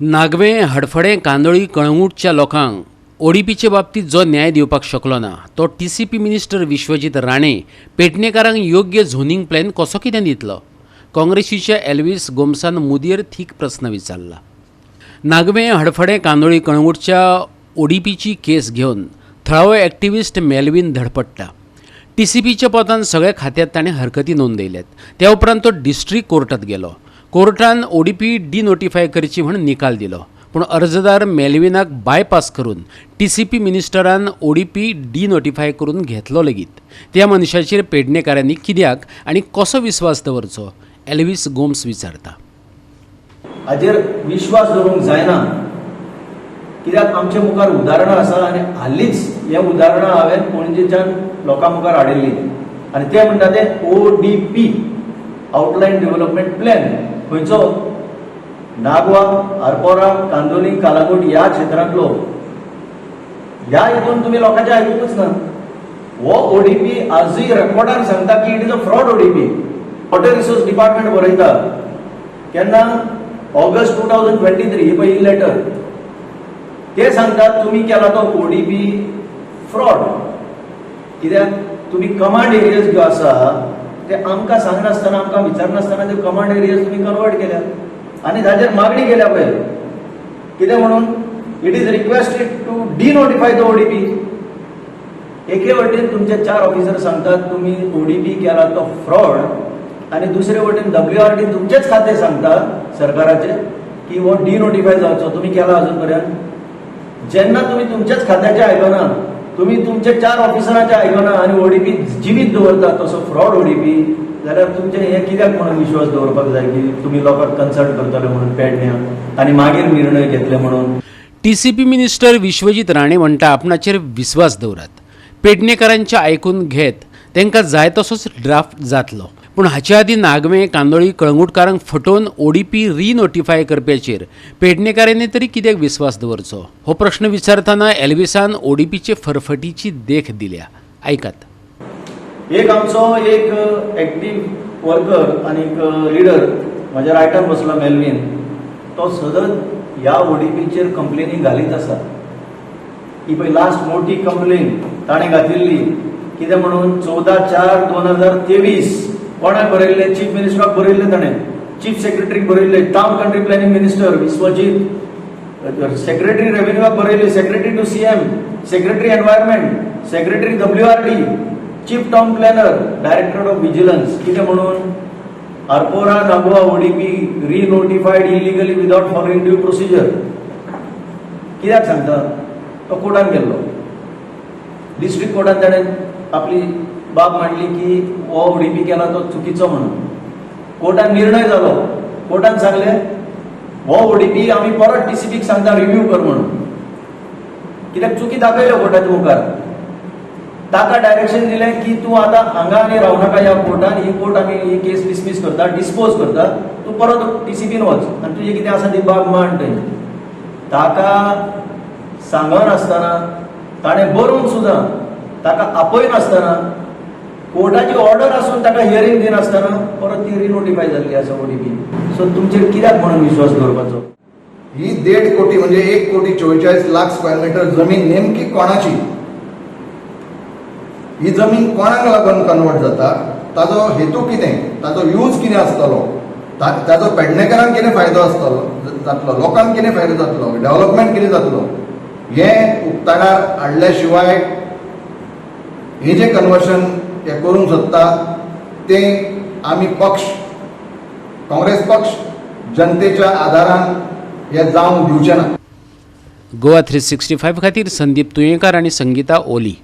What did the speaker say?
नागवे हडफडे कांदोळी कळंगूटच्या लोकांक ओडीपीचे बाबतीत जो न्याय दिवपाक शकलो ना तो टीसीपी मिनिस्टर विश्वजीत राणे पेडणेकारांक योग्य झोनिंग प्लॅन कसो कितें दितलो? काँग्रेसीच्या एल्विस गोमसान मुदीर थीक प्रस्न विचारला. नागवे हडफडे कांदोळी कळंगूटच्या ओडीपीची केस घेवन थळावो एक्टिव्हिस्ट मेल्विन धडपडटा. टीसीपीच्या पोतान सगळ्या खात्यांत ताणें हरकती नोंदयल्यात. त्या उपरांत तो डिस्ट्रिक्ट कोर्टात गेलो. कोर्टान ओडीपी डिनोटिफाय करची म्हूण निकाल दिलो. पूण अर्जदार मेल्विनाक बायपास करून टीसीपी मिनिस्टरान ओडीपी डिनोटिफाय करून घेतलो लेगीत. त्या मनशाचेर पेडणेकारांनी कित्याक आनी कसो विस्वास दवरचो? एल्विस गोम्स विचारता. हाजेर विश्वास दवरूंक जायना, कित्याक आमचे मुखार उदाहरणां आसा आनी हालींच हे उदाहरणां हांवें पणजेच्यान लोकां मुखार हाडिल्लीं आनी ते म्हणटा ते ओडीपी आउटलायन डेव्हलपमेंट प्लॅन. खंयचो? नागवा, आरपोरा, कांदोली, कालांगूट ह्या क्षेत्रांतलो. ह्या हितून तुमी लोकांचे आयकूंकच ना. हो ओडीपी आजूय रेकॉर्डार सांगता की it is a fraud ODP. Water resource department बरयता केन्ना ऑगस्ट 2023 ही पयली लेटर. ते सांगतात तुमी केला तो ओडीपी फ्रॉड. कित्याक तुमी कमांड एरियाज ज्यो आसा ते आमकां सांगनासतना आमकां विचारनासतना त्यो कमांड एरियाज तुमी कन्वर्ट केल्या आनी ताचेर मागणी केल्या पळय. कितें म्हणून? It is requested to denotify the ODP. एके वटेन तुमचे 4 ऑफिसर सांगतात तुमी ओडीपी केला तो फ्रॉड आनी दुसरे वटेन WRD तुमचेच खाते सांगता सरकाराचे की हो डिनोटिफाय जावचो. तुमी केला अजून पर्यंत? जेन्ना तुमी तुमच्याच खात्याचे आयकना, तुमी तुमचे 4 ऑफिसरांचे आयकना आनी ओडीपी जिवीत दवरता तसो फ्रॉड ओडीपी, जाल्यार तुमचे हे कित्याक म्हणून विश्वास दवरपाक जाय की तुमी लोकांक कन्सल्ट करतले म्हणून पेडण्या आनी मागीर निर्णय घेतले म्हणून? टीसीपी मिनिस्टर विश्वजीत राणे म्हणटा आपणाचेर विस्वास दवरात. पेडणेकारांचे आयकून घेत तांकां जाय तसोच ड्राफ्ट जातलो. पूण हाचे आदीं नागवे कांदोळी कळंगूटकारांक फटोवन ओडीपी रिनोटिफाय करप्याचेर पेडणेकारांनी तरी कित्याक विस्वास दवरचो? हो प्रश्न विचारतना एल्विसान ओडीपीचे फरफटीची देख दिल्या. आयकात. एक आमचो एक एक्टिव्ह वर्कर आनी लिडर म्हज्या रायटान बसला मेल्विन. तो सतत ह्या ओडीपीचेर कंप्लेनी घालीत आसा. ही पळय लास्ट मोठी कंप्लेन ताणें घातिल्ली. कितें म्हणून? 14/4/2023 कोणाक बरयल्लें? चीफ मिनिस्टराक बरयल्लें ताणें. चीफ सेक्रेटरीक बरयल्लें. Town country planning minister Vishwajit, secretary रेव्हेन्यूक बरयल्लें, secretary to CM, secretary environment, secretary WRD, chief town planner, director of vigilance. कितें म्हणून? Arpora Nagoa ODP renotified illegally without following due procedure. कित्याक सांगता? तो कोर्टान गेल्लो. डिस्ट्रिक्ट कोर्टान ताणें आपली बाब मांडली की हो ओडीपी केला तो चुकीचो म्हणून. कोर्टान निर्णय जालो. कोर्टान सांगलें हो ओडीपी आमी परत टीसीपीक सांगता रिव्यू कर म्हणून. कित्याक चुकी दाखयल्यो कोर्टाच्या मुखार. ताका डायरेक्शन दिलें की तूं आतां हांगा आनी रावनाका ह्या कोर्टान. ही कोर्ट आमी ही केस डिसमीस करता, डिस्पोज करता. तूं परत टीसीपीन वच आनी तुजें कितें आसा ती बाब मांड थंय. ताका सांगनासतना, ताणें बरोवन सुद्दां ताका आपयनासतना, कोर्टाची ऑर्डर आसून ताका हियरिंग दिनासतना परत ती रिनोटिफाय जाल्ली आसा ओडीपी. सो तुमचेर कित्याक म्हणून विश्वास दवरपाचो? ही 1.5 कोटी म्हणजे 1,44,00,000 स्क्वेअर मीटर जमीन नेमकी कोणाची? ही जमीन कोणाक लागून कन्वर्ट जाता? ताजो हेतू कितें? ताजो यूज कितें आसतलो? ताजो पेडणेकारांक कितें फायदो आसतलो जातलो? लोकांक कितें फायदो जातलो? डेव्हलपमेंट कितें जातलो? हें उक्ताडार हाडल्या शिवाय हे जे कन्वर्शन हे करूंक सोदता तें आमी पक्ष, काँग्रेस पक्ष जनतेच्या आदारान हे जावंक दिवचे ना. गोवा 365 खातीर संदीप तुयेंकार आनी संगीता ओली.